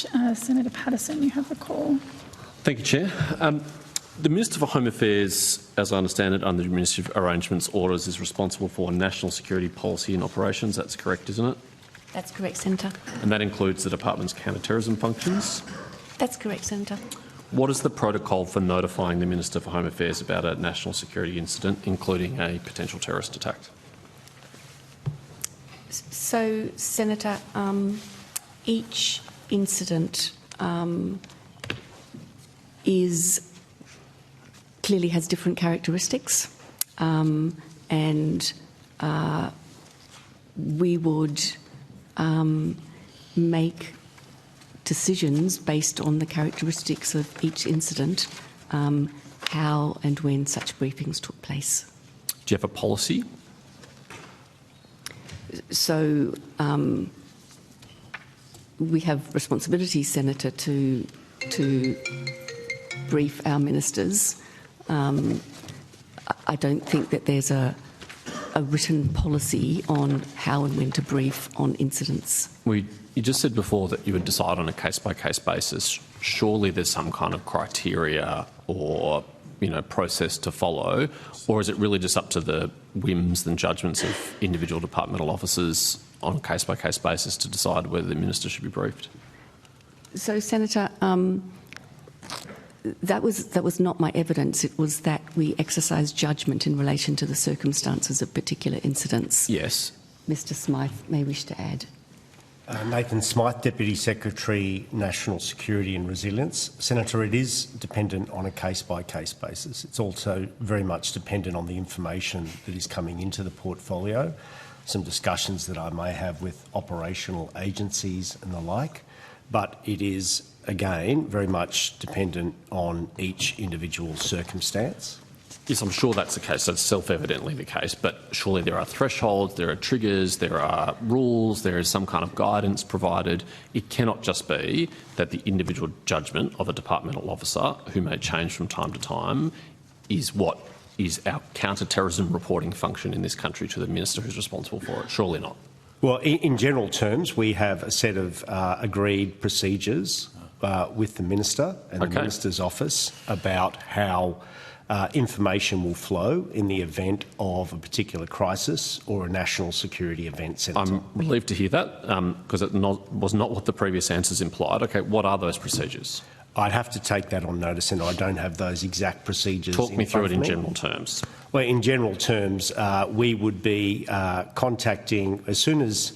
much. Senator Patterson, you have the call. Thank you, Chair. The Minister for Home Affairs, as I understand it, under administrative arrangements orders, is responsible for national security policy and operations. That's correct, isn't it? That's correct, Senator. And that includes the Department's counter-terrorism functions? That's correct, Senator. What is the protocol for notifying the Minister for Home Affairs about a national security incident, including a potential terrorist attack? So, Senator, each incident clearly has different characteristics, and we would make decisions based on the characteristics of each incident, how and when such briefings took place. Do you have a policy? So we have responsibility, Senator, to brief our ministers. I don't think that there's a written policy on how and when to brief on incidents. You just said before that you would decide on a case-by-case basis. Surely there's some kind of criteria or process to follow, or is it really just up to the whims and judgments of individual departmental officers on a case-by-case basis to decide whether the minister should be briefed? So, Senator, that was not my evidence. It was that we exercise judgment in relation to the circumstances of particular incidents. Yes. Mr. Smythe may wish to add. Nathan Smythe, Deputy Secretary, National Security and Resilience. Senator, it is dependent on a case-by-case basis. It's also very much dependent on the information that is coming into the portfolio, some discussions that I may have with operational agencies and the like, but it is, again, very much dependent on each individual circumstance. Yes, I'm sure that's the case. That's self-evidently the case, but surely there are thresholds, there are triggers, there are rules, there is some kind of guidance provided. It cannot just be that the individual judgment of a departmental officer, who may change from time to time, is what is our counter-terrorism reporting function in this country to the minister who's responsible for it. Surely not. Well, in general terms, we have a set of agreed procedures with the minister and the minister's office about how information will flow in the event of a particular crisis or a national security event. Senator. I'm relieved to hear that, because it was not what the previous answers implied. Okay, what are those procedures? I'd have to take that on notice, and I don't have those exact procedures. Talk me through it in general terms. Well, in general terms, we would be contacting as soon as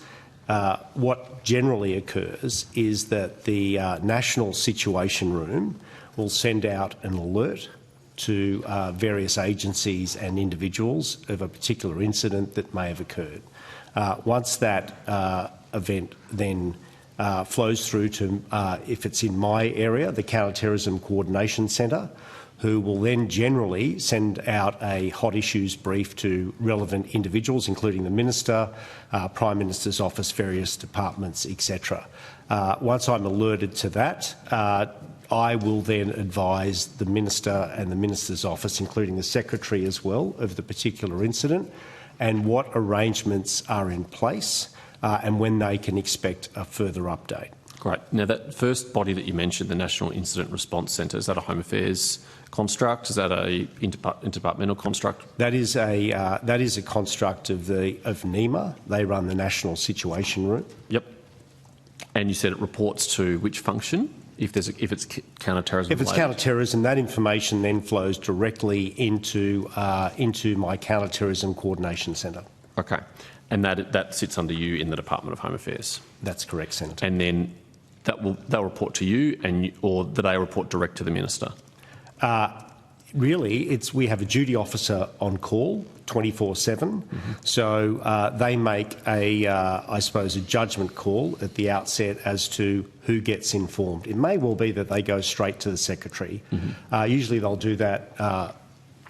what generally occurs is that the National Situation Room will send out an alert to various agencies and individuals of a particular incident that may have occurred. Once that event then flows through to, if it's in my area, the Counter-Terrorism Coordination Centre, who will then generally send out a hot issues brief to relevant individuals, including the Minister, Prime Minister's office, various departments, etc. Once I'm alerted to that, I will then advise the Minister and the Minister's office, including the Secretary as well, of the particular incident and what arrangements are in place and when they can expect a further update. Great. Now, that first body that you mentioned, the National Incident Response Centre, is that a Home Affairs construct? Is that a interdepartmental construct? That is a construct of NEMA. They run the National Situation Room. Yep. And you said it reports to which function? If it's counter-terrorism. If it's counter-terrorism, that information then flows directly into my Counter-Terrorism Coordination Centre. Okay. And that sits under you in the Department of Home Affairs? That's correct, Senator. And then they'll report to you, or do they report direct to the Minister? Really, we have a duty officer on call 24/7, so they make I suppose, a judgment call at the outset as to who gets informed. It may well be that they go straight to the Secretary. Usually they'll do that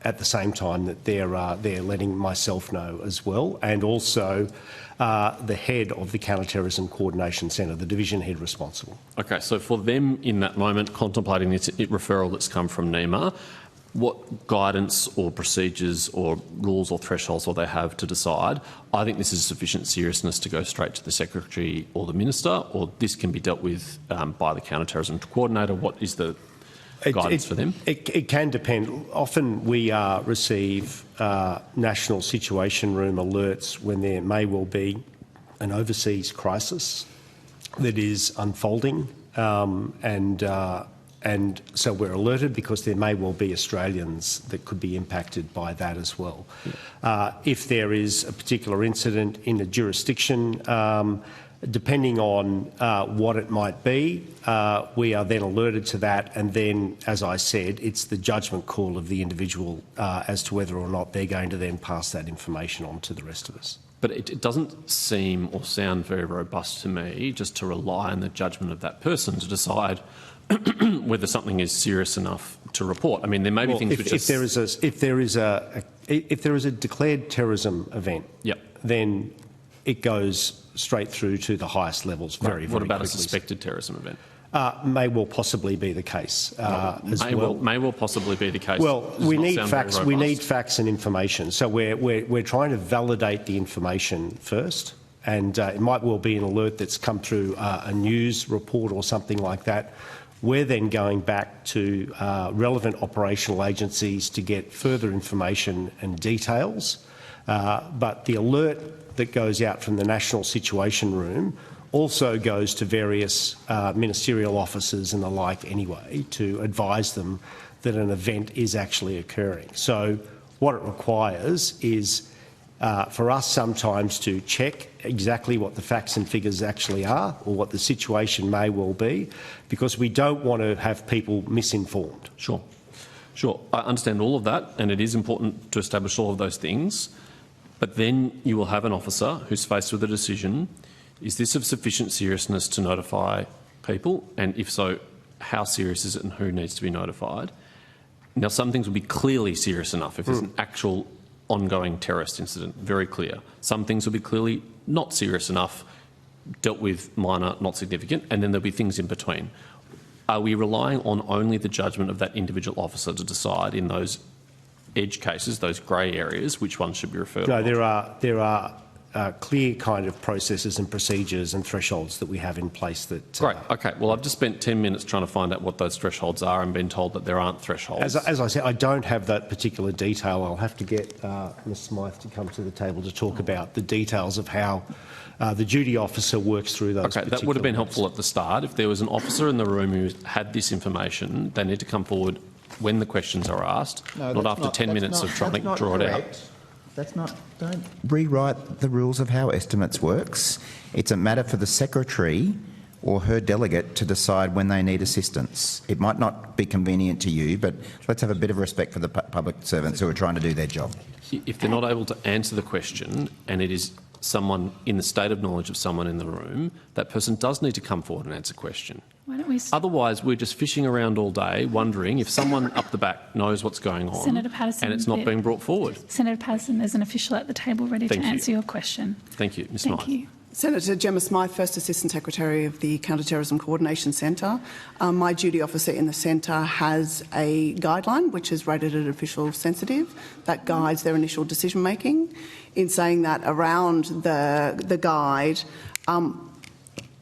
at the same time that they're letting myself know as well, and also the head of the Counter-Terrorism Coordination Centre, the division head responsible. Okay, so for them in that moment contemplating this referral that's come from NEMA, what guidance or procedures or rules or thresholds will they have to decide, I think this is sufficient seriousness to go straight to the Secretary or the Minister, or this can be dealt with by the Counter-Terrorism Coordinator. What is the guidance for them? It can depend. Often we receive national situation room alerts when there may well be an overseas crisis that is unfolding, and so we're alerted because there may well be Australians that could be impacted by that as well. If there is a particular incident in a jurisdiction, depending on what it might be, we are then alerted to that, and then, as I said, it's the judgment call of the individual as to whether or not they're going to then pass that information on to the rest of us. But it doesn't seem or sound very robust to me just to rely on the judgment of that person to decide whether something is serious enough to report. I mean, there may be things which if there is a declared terrorism event, then it goes straight through to the highest levels very, very What about quickly. a suspected terrorism event? May well possibly be the case as well. May well possibly be the case. Well, we need facts. We need facts and information. So we're trying to validate the information first, and it might well be an alert that's come through a news report or something like that. We're then going back to relevant operational agencies to get further information and details. But the alert that goes out from the National Situation Room also goes to various ministerial officers and the like anyway to advise them that an event is actually occurring. So what it requires is for us sometimes to check exactly what the facts and figures actually are or what the situation may well be, because we don't want to have people misinformed. Sure. I understand all of that, and it is important to establish all of those things, but then you will have an officer who's faced with a decision. Is this of sufficient seriousness to notify people? And if so, how serious is it and who needs to be notified? Now, some things will be clearly serious enough if there's an actual ongoing terrorist incident, very clear. Some things will be clearly not serious enough, dealt with, minor, not significant, and then there'll be things in between. Are we relying on only the judgment of that individual officer to decide in those edge cases, those grey areas, which ones should be referred to? No, there are clear kind of processes and procedures and thresholds that we have in place that... Great, OK. Well, I've just spent 10 minutes trying to find out what those thresholds are and been told that there aren't thresholds. As I said, I don't have that particular detail. I'll have to get Ms Smythe to come to the table to talk about the details of how the duty officer works through those particular... That would have been helpful at the start. If there was an officer in the room who had this information, they need to come forward when the questions are asked, not after 10 minutes of trying to draw it out. Don't rewrite the rules of how estimates works. It's a matter for the Secretary or her delegate to decide when they need assistance. It might not be convenient to you, but let's have a bit of respect for the public servants who are trying to do their job. If they're not able to answer the question and it is someone in the state of knowledge of someone in the room, that person does need to come forward and answer a question. Why don't we... Otherwise, we're just fishing around all day, wondering if someone up the back knows what's going on Senator Patterson, and it's not being brought forward. Senator Patterson, there's an official at the table ready to answer your question. Thank you. Ms Thank Smythe. you. Senator Gemma Smythe, First Assistant Secretary of the Counter-Terrorism Coordination Centre. My duty officer in the centre has a guideline which is rated at official sensitive that guides their initial decision making. In saying that, around the guide,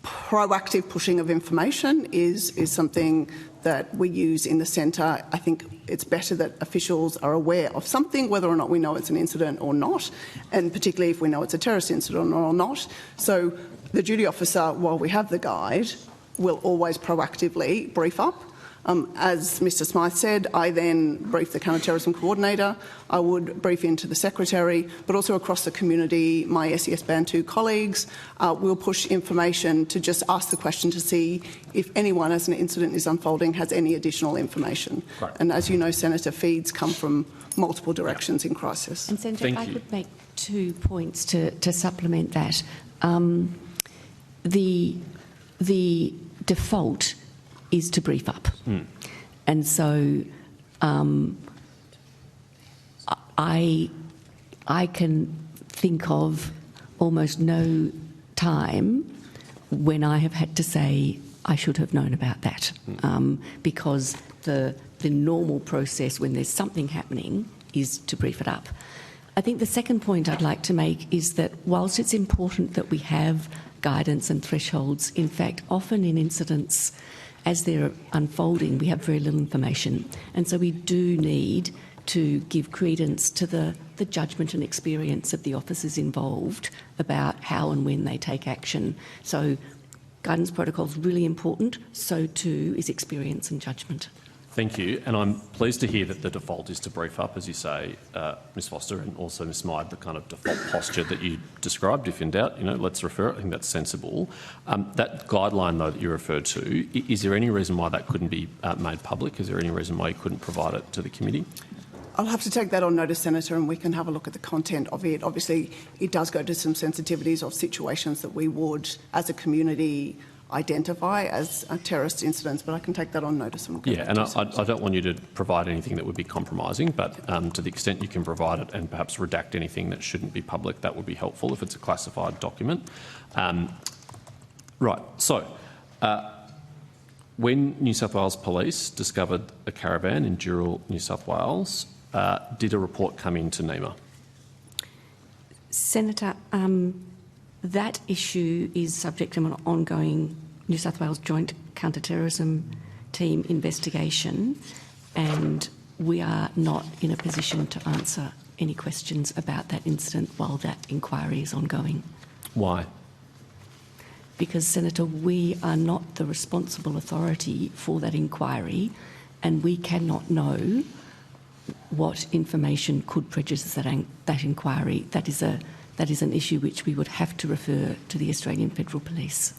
proactive pushing of information is something that we use in the centre. I think it's better that officials are aware of something, whether or not we know it's an incident or not, and particularly if we know it's a terrorist incident or not. So the duty officer, while we have the guide, will always proactively brief up. As Mr Smythe said, I then brief the Counter-Terrorism Coordinator. I would brief into the Secretary, but also across the community, my SES Band 2 colleagues will push information to just ask the question to see if anyone, as an incident is unfolding, has any additional information. Right. And as you know, Senator, feeds come from multiple directions in crisis. And Senator, if I could make 2 points to supplement that. The default is to brief up. And so I can think of almost no time when I have had to say I should have known about that, because the the normal process when there's something happening is to brief it up. I think the second point I'd like to make is that whilst it's important that we have guidance and thresholds, in fact, often in incidents, as they're unfolding, we have very little information. And so we do need to give credence to the judgment and experience of the officers involved about how and when they take action. So guidance protocol is really important, so too is experience and judgment. Thank you, and I'm pleased to hear that the default is to brief up, as you say, Ms Foster, and also Ms Myde, the kind of default posture that you described. If in doubt, let's refer it. I think that's sensible. That guideline, though, that you referred to, is there any reason why that couldn't be made public? Is there any reason why you couldn't provide it to the committee? I'll have to take that on notice, Senator, and we can have a look at the content of it. Obviously, it does go to some sensitivities of situations that we would, as a community, identify as terrorist incidents, but I can take that on notice. And we'll and I don't want you to provide anything that would be compromising, but to the extent you can provide it and perhaps redact anything that shouldn't be public, that would be helpful if it's a classified document. Right, so when New South Wales Police discovered a caravan in Dural, New South Wales, did a report come into NEMA? Senator, that issue is subject to an ongoing New South Wales Joint Counter-Terrorism Team investigation, and we are not in a position to answer any questions about that incident while that inquiry is ongoing. Why? Because, Senator, we are not the responsible authority for that inquiry, and we cannot know what information could prejudice that inquiry. That is an issue which we would have to refer to the Australian Federal Police.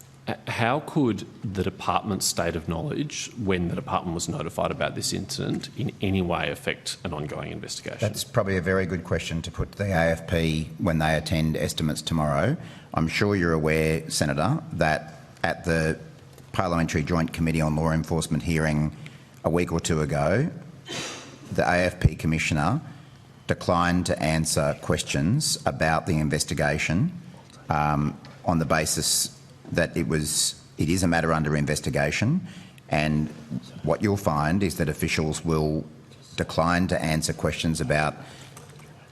How could the department's state of knowledge, when the department was notified about this incident, in any way affect an ongoing investigation? That's probably a very good question to put to the AFP when they attend estimates tomorrow. I'm sure you're aware, Senator, that at the Parliamentary Joint Committee on Law Enforcement hearing a week or two ago, the AFP Commissioner declined to answer questions about the investigation on the basis that it is a matter under investigation, and what you'll find is that officials will decline to answer questions about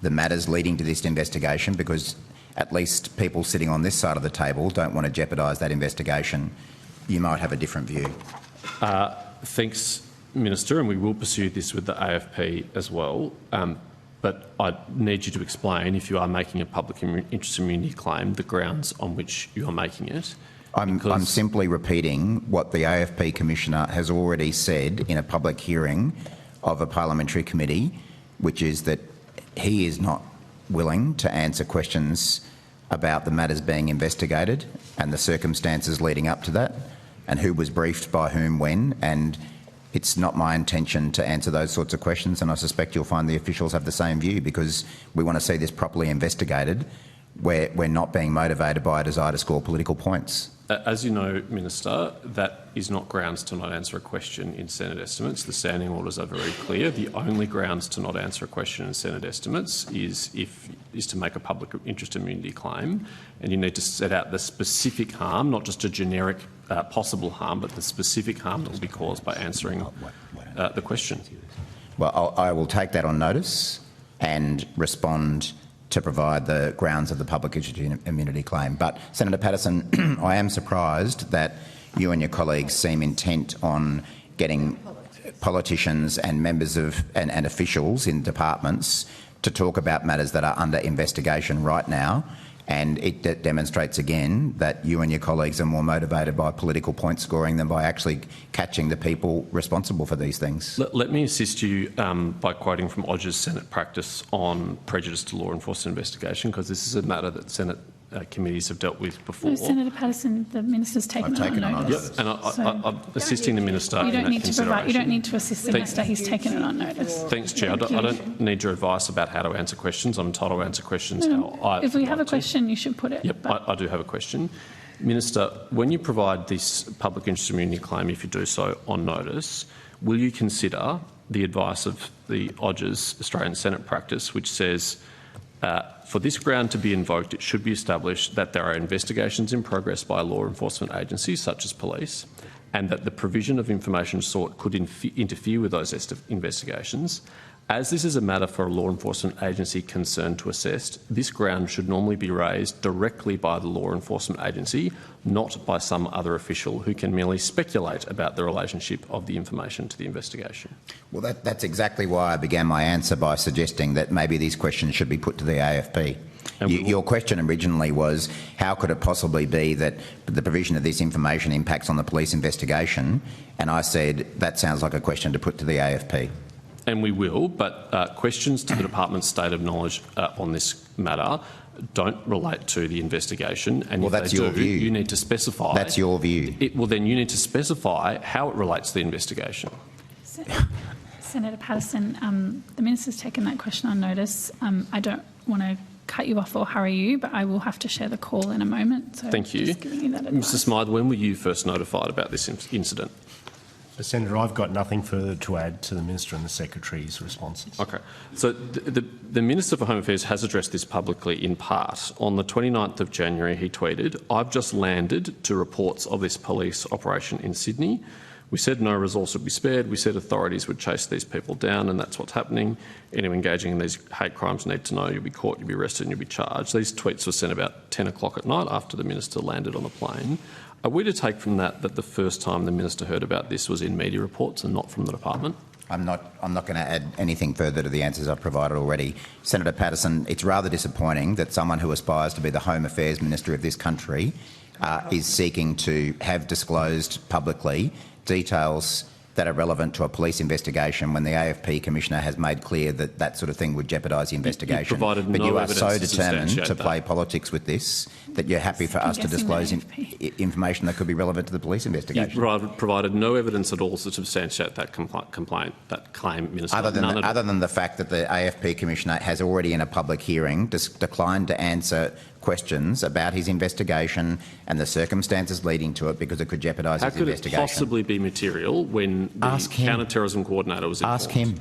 the matters leading to this investigation because at least people sitting on this side of the table don't want to jeopardise that investigation. You might have a different view. Thanks, Minister, and we will pursue this with the AFP as well. But I need you to explain, if you are making a public interest immunity claim, the grounds on which you are making it. I'm simply repeating what the AFP Commissioner has already said in a public hearing of a parliamentary committee, which is that he is not willing to answer questions about the matters being investigated and the circumstances leading up to that and who was briefed by whom when, and it's not my intention to answer those sorts of questions, and I suspect you'll find the officials have the same view because we want to see this properly investigated. We're not being motivated by a desire to score political points. As you know, Minister, that is not grounds to not answer a question in Senate estimates. The standing orders are very clear. The only grounds to not answer a question in Senate estimates is to make a public interest immunity claim, and you need to set out the specific harm, not just a generic possible harm, but the specific harm that will be caused by answering the question. Well, I will take that on notice and respond to provide the grounds of the public interest immunity claim. But, Senator Patterson, I am surprised that you and your colleagues seem intent on getting politicians and members of and officials in departments to talk about matters that are under investigation right now, and it demonstrates again that you and your colleagues are more motivated by political point scoring than by actually catching the people responsible for these things. Let me assist you by quoting from Odge's Senate practice on prejudice to law enforcement investigation, because this is a matter that Senate committees have dealt with before. No, Senator Patterson, the minister's taken it on notice. Yeah, and I'm assisting the minister. You don't in need that to provide. You don't consideration. need to assist the minister. He's taken it on notice. Thanks, Chair. I don't need your advice about how to answer questions. I'm entitled to answer questions how I If we have a like to. question, you should put it. Yep, I do have a question. Minister, when you provide this public interest immunity claim, if you do so on notice, will you consider the advice of the Odge's Australian Senate practice, which says for this ground to be invoked, it should be established that there are investigations in progress by law enforcement agencies, such as police, and that the provision of information sought could interfere with those investigations. As this is a matter for a law enforcement agency concerned to assess, this ground should normally be raised directly by the law enforcement agency, not by some other official who can merely speculate about the relationship of the information to the investigation. Well, that's exactly why I began my answer by suggesting that maybe these questions should be put to the AFP. Your question originally was, how could it possibly be that the provision of this information impacts on the police investigation? And I said, that sounds like a question to put to the AFP. And we will, but questions to the department's state of knowledge on this matter don't relate to the investigation. And well, if that's they your do, view. you need to specify. That's your view. Well, then you need to specify how it relates to the investigation. Senator Patterson, the minister's taken that question on notice. I don't want to cut you off or hurry you, but I will have to share the call in a moment. So thank you. Just giving you that advice. Mr. Smythe, when were you first notified about this incident? Senator, I've got nothing further to add to the Minister and the Secretary's responses. Okay. So the Minister for Home Affairs has addressed this publicly in part. On the 29th of January, he tweeted, "I've just landed to reports of this police operation in Sydney. We said no resource would be spared. We said authorities would chase these people down, and that's what's happening. Anyone engaging in these hate crimes need to know you'll be caught, you'll be arrested and you'll be charged." These tweets were sent about 10 o'clock at night after the Minister landed on the plane. Are we to take from that that the first time the Minister heard about this was in media reports and not from the department? I'm not going to add anything further to the answers I've provided already. Senator Patterson, it's rather disappointing that someone who aspires to be the Home Affairs Minister of this country is seeking to have disclosed publicly details that are relevant to a police investigation when the AFP Commissioner has made clear that that sort of thing would jeopardise the investigation. But you are so determined to play politics with this that you're happy for us to disclose information that could be relevant to the police investigation. You provided no evidence at all to substantiate that claim, Minister. Other than the fact that the AFP Commissioner has already in a public hearing declined to answer questions about his investigation and the circumstances leading to it because it could jeopardise his investigation. How could it possibly be material when the counter-terrorism coordinator was informed? Ask him.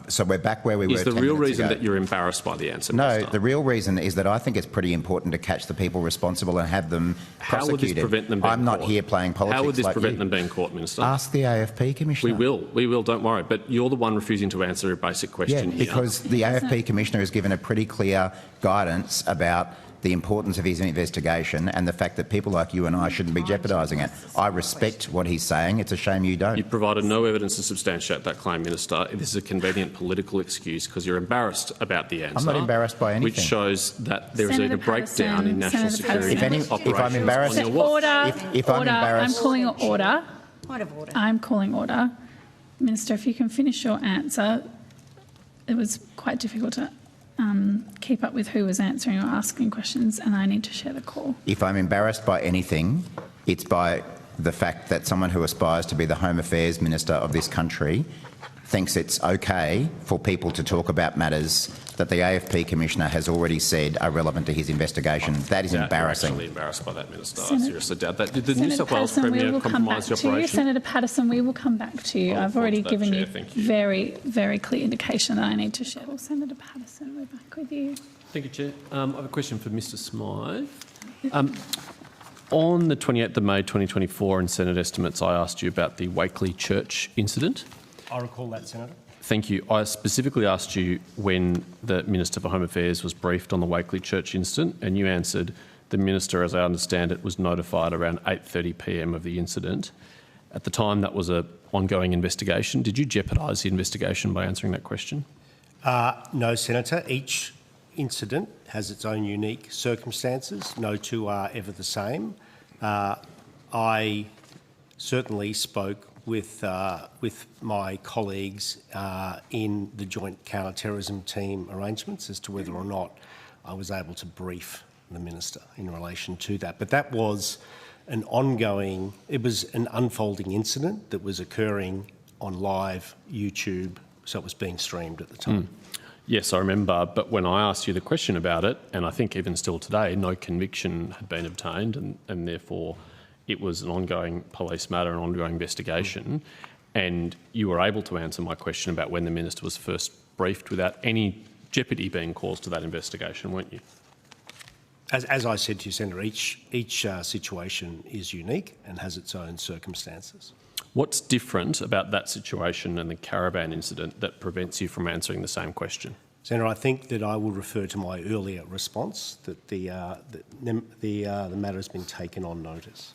So we're back where we were 10 minutes ago. Is the real reason that you're embarrassed by the answer? No, Minister? the real reason is that I think it's pretty important to catch the people responsible and have them prosecuted. How would this prevent them being I'm not caught? here playing politics. How would this like prevent you. them being caught, Minister? Ask the AFP Commissioner. We will, don't worry. But you're the one refusing to answer a basic question here. Because the AFP Commissioner has given a pretty clear guidance about the importance of his investigation and the fact that people like you and I shouldn't be jeopardising it. I respect what he's saying. It's a shame you don't. You provided no evidence to substantiate that claim, Minister. This is a convenient political excuse because you're embarrassed about the answer. I'm not embarrassed by anything. Which shows that there is Senator a breakdown in national security operations. If I'm embarrassed, on your watch. if I'm embarrassed, I'm calling order. Point of order. I'm calling order. Minister, if you can finish your answer. It was quite difficult to keep up with who was answering or asking questions, and I need to share the call. If I'm embarrassed by anything, it's by the fact that someone who aspires to be the Home Affairs Minister of this country thinks it's okay for people to talk about matters that the AFP Commissioner has already said are relevant to his investigation. That is embarrassing. I'm actually embarrassed by that, Minister. I seriously doubt that. Did the New South Wales Patterson, Premier compromise the operation? Senator Patterson, we will come back to you. I've already given you very, very clear indication that I need to share. Well, Senator Patterson, we're back with you. Thank you, Chair. I have a question for Mr Smythe. On the 28th of May 2024 in Senate estimates, I asked you about the Wakely Church incident. I recall that, Senator. Thank you. I specifically asked you when the Minister for Home Affairs was briefed on the Wakely Church incident, and you answered the Minister, as I understand it, was notified around 8:30 p.m. of the incident. At the time, that was an ongoing investigation. Did you jeopardise the investigation by answering that question? No, Senator. Each incident has its own unique circumstances. No two are ever the same. I certainly spoke with my colleagues in the joint counter-terrorism team arrangements as to whether or not I was able to brief the Minister in relation to that. But that was an ongoing, it was an unfolding incident that was occurring on live YouTube, so it was being streamed at the time. Yes, I remember, but when I asked you the question about it, and I think even still today, no conviction had been obtained and therefore it was an ongoing police matter, an ongoing investigation, and you were able to answer my question about when the Minister was first briefed without any jeopardy being caused to that investigation, weren't you? As I said to you, Senator, each situation is unique and has its own circumstances. What's different about that situation and the caravan incident that prevents you from answering the same question? Senator, I think that I will refer to my earlier response that the matter has been taken on notice.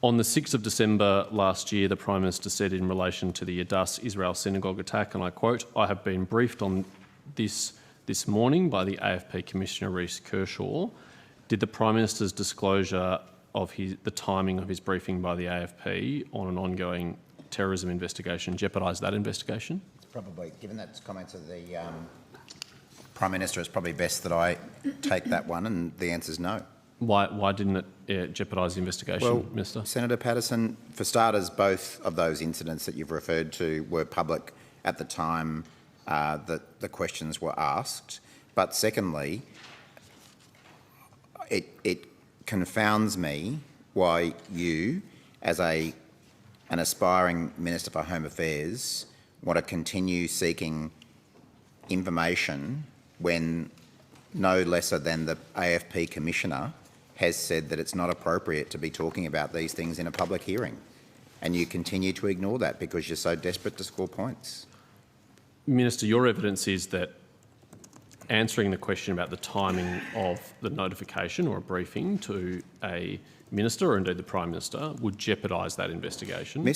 On the 6th of December last year, the Prime Minister said in relation to the Adass Israel synagogue attack, and I quote, "I have been briefed on this morning by the AFP Commissioner Reece Kershaw." Did the Prime Minister's disclosure of the timing of his briefing by the AFP on an ongoing terrorism investigation jeopardise that investigation? Probably, given that's comments of the Prime Minister, it's probably best that I take that one, and the answer is no. Why didn't it jeopardise the investigation, Minister? Senator Patterson, for starters, both of those incidents that you've referred to were public at the time that the questions were asked. But secondly, it confounds me why you, as an aspiring Minister for Home Affairs, want to continue seeking information when no lesser than the AFP Commissioner has said that it's not appropriate to be talking about these things in a public hearing. And you continue to ignore that because you're so desperate to score points. Minister, your evidence is that answering the question about the timing of the notification or a briefing to a Minister or indeed the Prime Minister would jeopardise that investigation.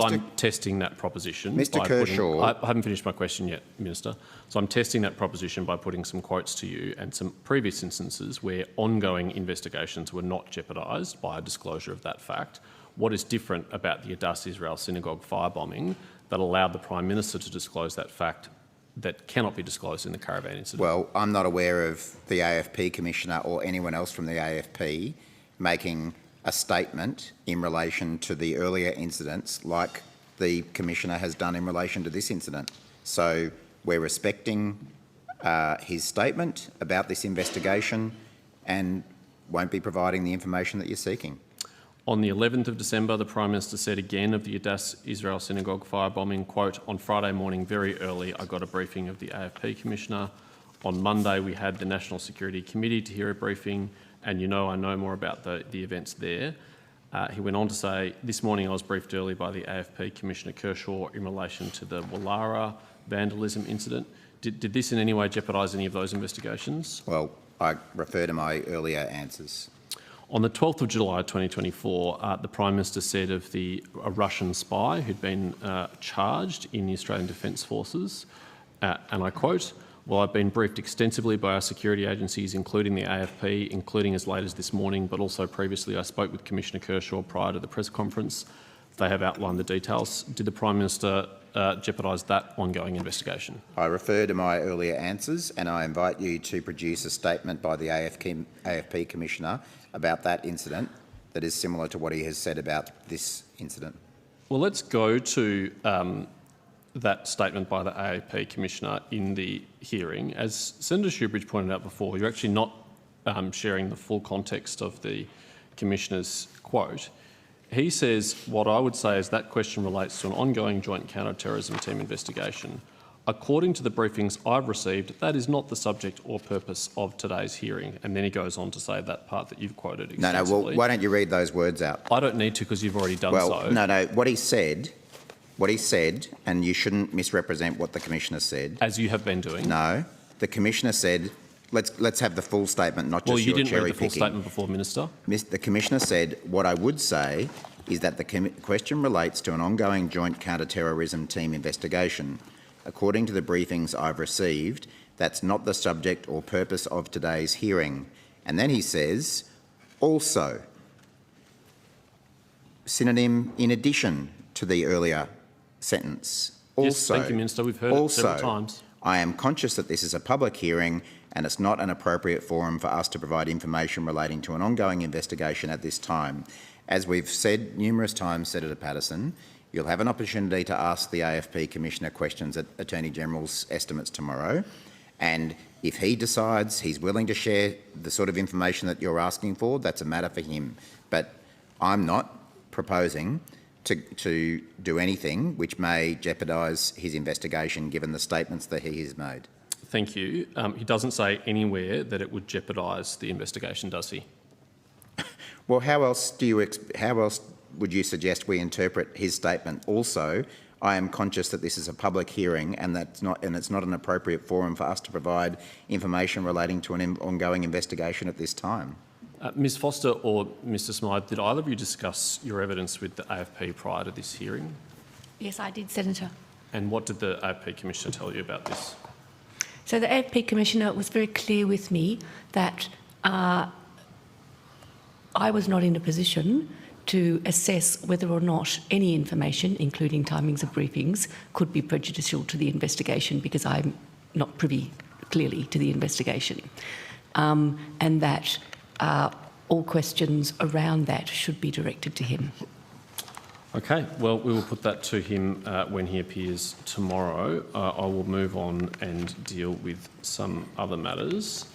I'm testing that proposition. Mr. Kershaw. I haven't finished my question yet, Minister. So I'm testing that proposition by putting some quotes to you and some previous instances where ongoing investigations were not jeopardised by a disclosure of that fact. What is different about the Adass Israel synagogue firebombing that allowed the Prime Minister to disclose that fact that cannot be disclosed in the caravan incident? Well, I'm not aware of the AFP Commissioner or anyone else from the AFP making a statement in relation to the earlier incidents like the Commissioner has done in relation to this incident. So we're respecting his statement about this investigation and won't be providing the information that you're seeking. On the 11th of December, the Prime Minister said again of the Adass Israel synagogue firebombing, quote, "On Friday morning, very early, I got a briefing of the AFP Commissioner. On Monday, we had the National Security Committee to hear a briefing, and you know I know more about the events there." He went on to say, "This morning I was briefed early by the AFP Commissioner Kershaw in relation to the Wallara vandalism incident." Did this in any way jeopardise any of those investigations? Well, I refer to my earlier answers. On the 12th of July 2024, the Prime Minister said of a Russian spy who'd been charged in the Australian Defence Forces, and I quote, "Well, I've been briefed extensively by our security agencies, including the AFP, including as late as this morning, but also previously I spoke with Commissioner Kershaw prior to the press conference. They have outlined the details." Did the Prime Minister jeopardise that ongoing investigation? I refer to my earlier answers, and I invite you to produce a statement by the AFP Commissioner about that incident that is similar to what he has said about this incident. Well, let's go to that statement by the AFP Commissioner in the hearing. As Senator Shoebridge pointed out before, you're actually not sharing the full context of the Commissioner's quote. He says, what I would say is that question relates to an ongoing joint counter-terrorism team investigation. According to the briefings I've received, that is not the subject or purpose of today's hearing. And then he goes on to say that part that you've quoted extensively. No, well, why don't you read those words out? I don't need to because you've already done so. No, what he said, and you shouldn't misrepresent what the Commissioner said. As you have been doing. No, the Commissioner said, let's have the full statement, not just your cherry picking. Well, you didn't read the full statement before, Minister. The Commissioner said, what I would say is that the question relates to an ongoing joint counter-terrorism team investigation. According to the briefings I've received, that's not the subject or purpose of today's hearing. And then he says, also, synonym in addition to the earlier sentence. Also, yes, thank you, Minister. We've heard it several times. I am conscious that this is a public hearing and it's not an appropriate forum for us to provide information relating to an ongoing investigation at this time. As we've said numerous times, Senator Patterson, you'll have an opportunity to ask the AFP Commissioner questions at Attorney General's estimates tomorrow. And if he decides he's willing to share the sort of information that you're asking for, that's a matter for him. But I'm not proposing to do anything which may jeopardise his investigation given the statements that he has made. Thank you. He doesn't say anywhere that it would jeopardise the investigation, does he? Well, how else would you suggest we interpret his statement? Also, I am conscious that this is a public hearing and it's not an appropriate forum for us to provide information relating to an ongoing investigation at this time. Ms Foster or Mr Smythe, did either of you discuss your evidence with the AFP prior to this hearing? Yes, I did, Senator. And what did the AFP Commissioner tell you about this? So the AFP Commissioner was very clear with me that I was not in a position to assess whether or not any information, including timings of briefings, could be prejudicial to the investigation because I'm not privy clearly to the investigation. And that all questions around that should be directed to him. Okay, well, we will put that to him when he appears tomorrow. I will move on and deal with some other matters.